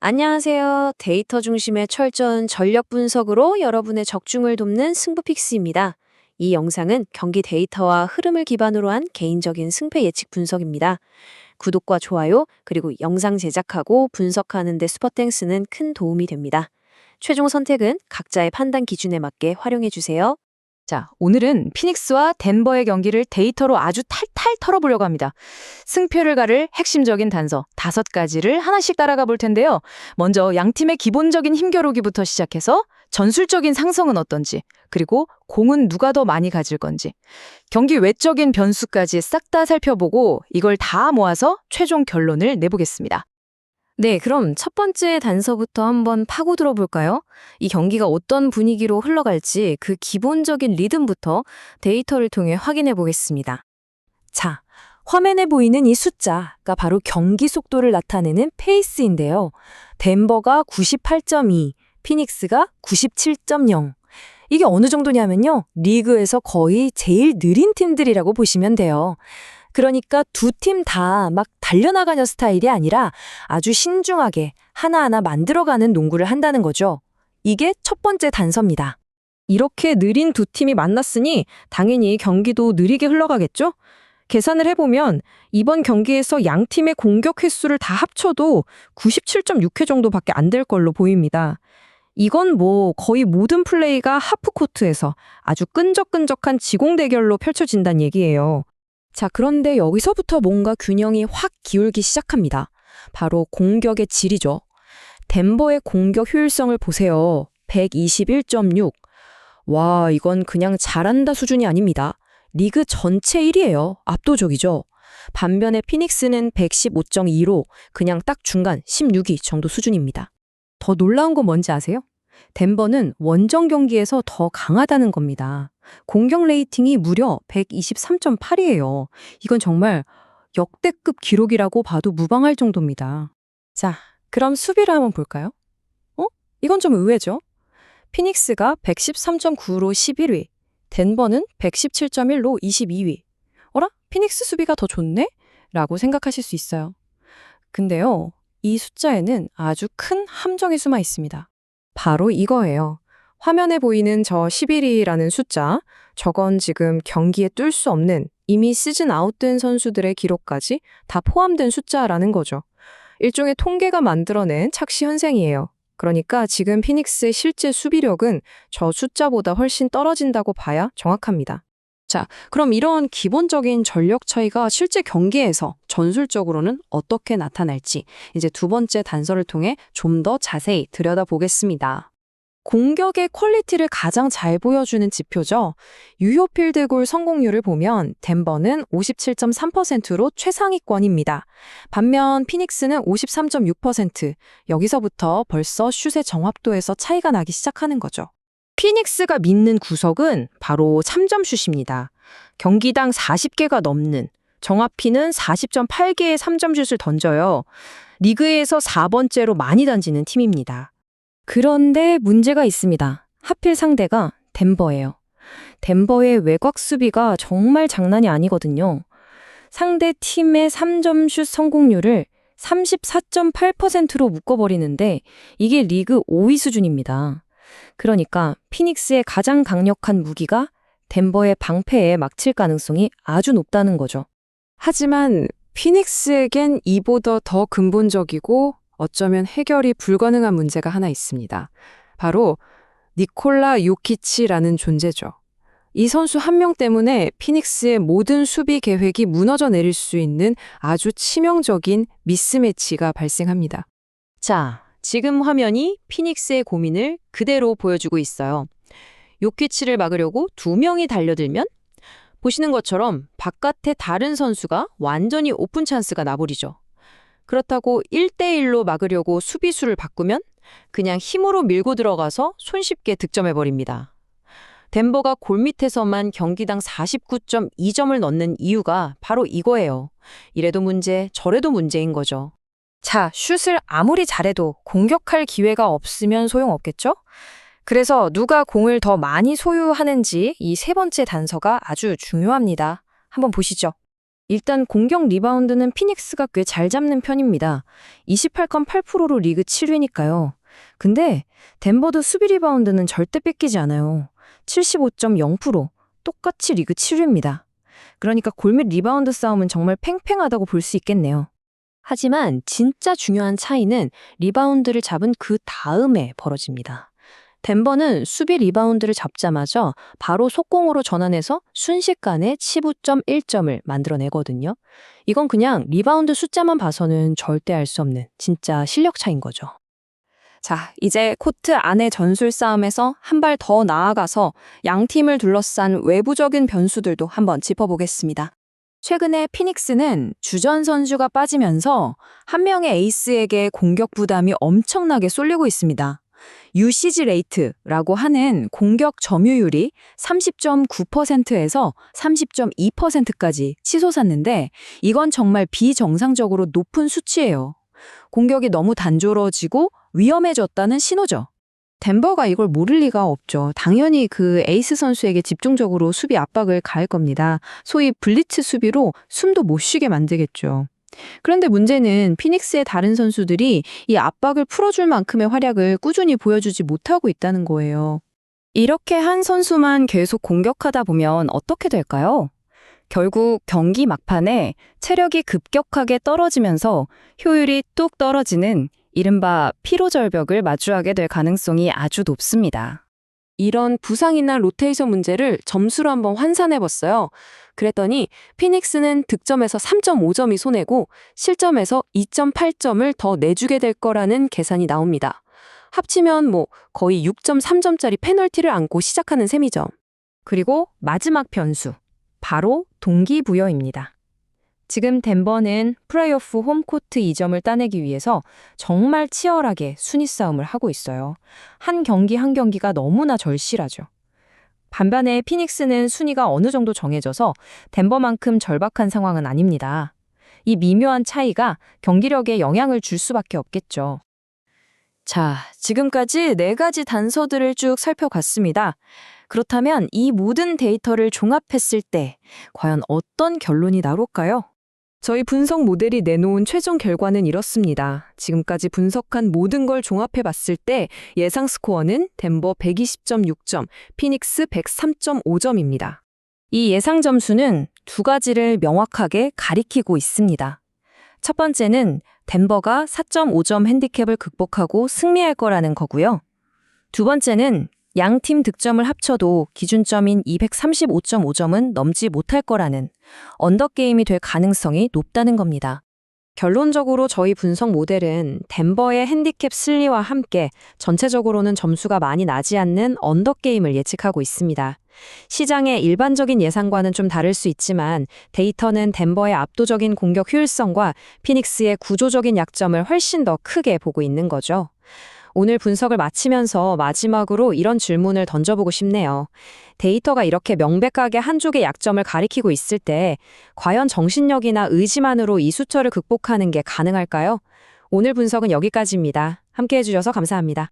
안녕하세요. 데이터 중심의 철저한 전력 분석으로 여러분의 적중을 돕는 승부픽스입니다. 이 영상은 경기 데이터와 흐름을 기반으로 한 개인적인 승패 예측 분석입니다. 구독과 좋아요, 그리고 영상 제작하고 분석하는 데 슈퍼땡스는 큰 도움이 됩니다. 최종 선택은 각자의 판단 기준에 맞게 활용해 주세요. 자, 오늘은 피닉스와 덴버의 경기를 데이터로 아주 탈탈 털어보려고 합니다. 승패를 가를 핵심적인 단서 5가지를 하나씩 따라가 볼 텐데요. 먼저 양팀의 기본적인 힘겨루기부터 시작해서 전술적인 상성은 어떤지, 그리고 공은 누가 더 많이 가질 건지, 경기 외적인 변수까지 싹 다 살펴보고 이걸 다 모아서 최종 결론을 내보겠습니다. 네, 그럼 첫 번째 단서부터 한번 파고들어 볼까요? 이 경기가 어떤 분위기로 흘러갈지 그 기본적인 리듬부터 데이터를 통해 확인해 보겠습니다. 자, 화면에 보이는 이 숫자가 바로 경기 속도를 나타내는 페이스인데요. 덴버가 98.2, 피닉스가 97.0. 이게 어느 정도냐면요. 리그에서 거의 제일 느린 팀들이라고 보시면 돼요. 그러니까 두 팀 다 막 달려나가는 스타일이 아니라 아주 신중하게 하나하나 만들어가는 농구를 한다는 거죠. 이게 첫 번째 단서입니다. 이렇게 느린 두 팀이 만났으니 당연히 경기도 느리게 흘러가겠죠? 계산을 해보면 이번 경기에서 양 팀의 공격 횟수를 다 합쳐도 97.6회 정도밖에 안 될 걸로 보입니다. 이건 뭐 거의 모든 플레이가 하프코트에서 아주 끈적끈적한 지공 대결로 펼쳐진다는 얘기예요. 자, 그런데 여기서부터 뭔가 균형이 확 기울기 시작합니다. 바로 공격의 질이죠. 덴버의 공격 효율성을 보세요. 121.6. 와, 이건 그냥 잘한다 수준이 아닙니다. 리그 전체 1위예요. 압도적이죠. 반면에 피닉스는 115.2로 그냥 딱 중간 16위 정도 수준입니다. 더 놀라운 건 뭔지 아세요? 덴버는 원정 경기에서 더 강하다는 겁니다. 공격 레이팅이 무려 123.8이에요. 이건 정말 역대급 기록이라고 봐도 무방할 정도입니다. 자, 그럼 수비를 한번 볼까요? 이건 좀 의외죠? 피닉스가 113.9로 11위, 덴버는 117.1로 22위. 어라? 피닉스 수비가 더 좋네? 라고 생각하실 수 있어요. 근데요, 이 숫자에는 아주 큰 함정이 숨어 있습니다. 바로 이거예요. 화면에 보이는 저 11위라는 숫자, 저건 지금 경기에 뜰 수 없는 이미 시즌 아웃된 선수들의 기록까지 다 포함된 숫자라는 거죠. 일종의 통계가 만들어낸 착시 현상이에요. 그러니까 지금 피닉스의 실제 수비력은 저 숫자보다 훨씬 떨어진다고 봐야 정확합니다. 자, 그럼 이런 기본적인 전력 차이가 실제 경기에서 전술적으로는 어떻게 나타날지 이제 두 번째 단서를 통해 좀 더 자세히 들여다보겠습니다. 공격의 퀄리티를 가장 잘 보여주는 지표죠. 유효 필드골 성공률을 보면 덴버는 57.3%로 최상위권입니다. 반면 피닉스는 53.6%, 여기서부터 벌써 슛의 정확도에서 차이가 나기 시작하는 거죠. 피닉스가 믿는 구석은 바로 3점슛입니다. 경기당 40개가 넘는, 정확히는 40.8개의 3점슛을 던져요. 리그에서 4번째로 많이 던지는 팀입니다. 그런데 문제가 있습니다. 하필 상대가 덴버예요. 덴버의 외곽 수비가 정말 장난이 아니거든요. 상대 팀의 3점슛 성공률을 34.8%로 묶어버리는데 이게 리그 5위 수준입니다. 그러니까 피닉스의 가장 강력한 무기가 덴버의 방패에 막힐 가능성이 아주 높다는 거죠. 하지만 피닉스에겐 이보다 더 근본적이고 어쩌면 해결이 불가능한 문제가 하나 있습니다. 바로 니콜라 요키치라는 존재죠. 이 선수 한 명 때문에 피닉스의 모든 수비 계획이 무너져 내릴 수 있는 아주 치명적인 미스매치가 발생합니다. 자, 지금 화면이 피닉스의 고민을 그대로 보여주고 있어요. 요키치를 막으려고 2명이 달려들면 보시는 것처럼 바깥에 다른 선수가 완전히 오픈 찬스가 나버리죠. 그렇다고 1대1로 막으려고 수비수를 바꾸면 그냥 힘으로 밀고 들어가서 손쉽게 득점해버립니다. 덴버가 골밑에서만 경기당 49.2점을 넣는 이유가 바로 이거예요. 이래도 문제, 저래도 문제인 거죠. 자, 슛을 아무리 잘해도 공격할 기회가 없으면 소용없겠죠? 그래서 누가 공을 더 많이 소유하는지 이 세 번째 단서가 아주 중요합니다. 한번 보시죠. 일단 공격 리바운드는 피닉스가 꽤 잘 잡는 편입니다. 28건 8%로 리그 7위니까요. 근데 덴버도 수비 리바운드는 절대 뺏기지 않아요. 75.0%, 똑같이 리그 7위입니다. 그러니까 골밑 리바운드 싸움은 정말 팽팽하다고 볼 수 있겠네요. 하지만 진짜 중요한 차이는 리바운드를 잡은 그 다음에 벌어집니다. 덴버는 수비 리바운드를 잡자마자 바로 속공으로 전환해서 순식간에 15.1점을 만들어내거든요. 이건 그냥 리바운드 숫자만 봐서는 절대 알 수 없는 진짜 실력 차이인 거죠. 자, 이제 코트 안의 전술 싸움에서 한 발 더 나아가서 양 팀을 둘러싼 외부적인 변수들도 한번 짚어보겠습니다. 최근에 피닉스는 주전 선수가 빠지면서 한 명의 에이스에게 공격 부담이 엄청나게 쏠리고 있습니다. UCG 레이트라고 하는 공격 점유율이 30.9%에서 30.2%까지 치솟았는데 이건 정말 비정상적으로 높은 수치예요. 공격이 너무 단조로워지고 위험해졌다는 신호죠. 덴버가 이걸 모를 리가 없죠. 당연히 그 에이스 선수에게 집중적으로 수비 압박을 가할 겁니다. 소위 블리츠 수비로 숨도 못 쉬게 만들겠죠. 그런데 문제는 피닉스의 다른 선수들이 이 압박을 풀어줄 만큼의 활약을 꾸준히 보여주지 못하고 있다는 거예요. 이렇게 한 선수만 계속 공격하다 보면 어떻게 될까요? 결국 경기 막판에 체력이 급격하게 떨어지면서 효율이 뚝 떨어지는 이른바 피로절벽을 마주하게 될 가능성이 아주 높습니다. 이런 부상이나 로테이션 문제를 점수로 한번 환산해봤어요. 그랬더니 피닉스는 득점에서 3.5점이 손해고 실점에서 2.8점을 더 내주게 될 거라는 계산이 나옵니다. 합치면 거의 6.3점짜리 페널티를 안고 시작하는 셈이죠. 그리고 마지막 변수, 바로 동기부여입니다. 지금 덴버는 플레이오프 홈코트 2점을 따내기 위해서 정말 치열하게 순위 싸움을 하고 있어요. 한 경기 한 경기가 너무나 절실하죠. 반면에 피닉스는 순위가 어느 정도 정해져서 덴버만큼 절박한 상황은 아닙니다. 이 미묘한 차이가 경기력에 영향을 줄 수밖에 없겠죠. 자, 지금까지 4가지 단서들을 쭉 살펴봤습니다. 그렇다면 이 모든 데이터를 종합했을 때 과연 어떤 결론이 나올까요? 저희 분석 모델이 내놓은 최종 결과는 이렇습니다. 지금까지 분석한 모든 걸 종합해봤을 때 예상 스코어는 덴버 120.6점, 피닉스 103.5점입니다. 이 예상 점수는 2가지를 명확하게 가리키고 있습니다. 첫 번째는 덴버가 4.5점 핸디캡을 극복하고 승리할 거라는 거고요. 두 번째는 양 팀 득점을 합쳐도 기준점인 235.5점은 넘지 못할 거라는 언더게임이 될 가능성이 높다는 겁니다. 결론적으로 저희 분석 모델은 덴버의 핸디캡 승리와 함께 전체적으로는 점수가 많이 나지 않는 언더게임을 예측하고 있습니다. 시장의 일반적인 예상과는 좀 다를 수 있지만 데이터는 덴버의 압도적인 공격 효율성과 피닉스의 구조적인 약점을 훨씬 더 크게 보고 있는 거죠. 오늘 분석을 마치면서 마지막으로 이런 질문을 던져보고 싶네요. 데이터가 이렇게 명백하게 한쪽의 약점을 가리키고 있을 때 과연 정신력이나 의지만으로 이 수처를 극복하는 게 가능할까요? 오늘 분석은 여기까지입니다. 함께 해주셔서 감사합니다.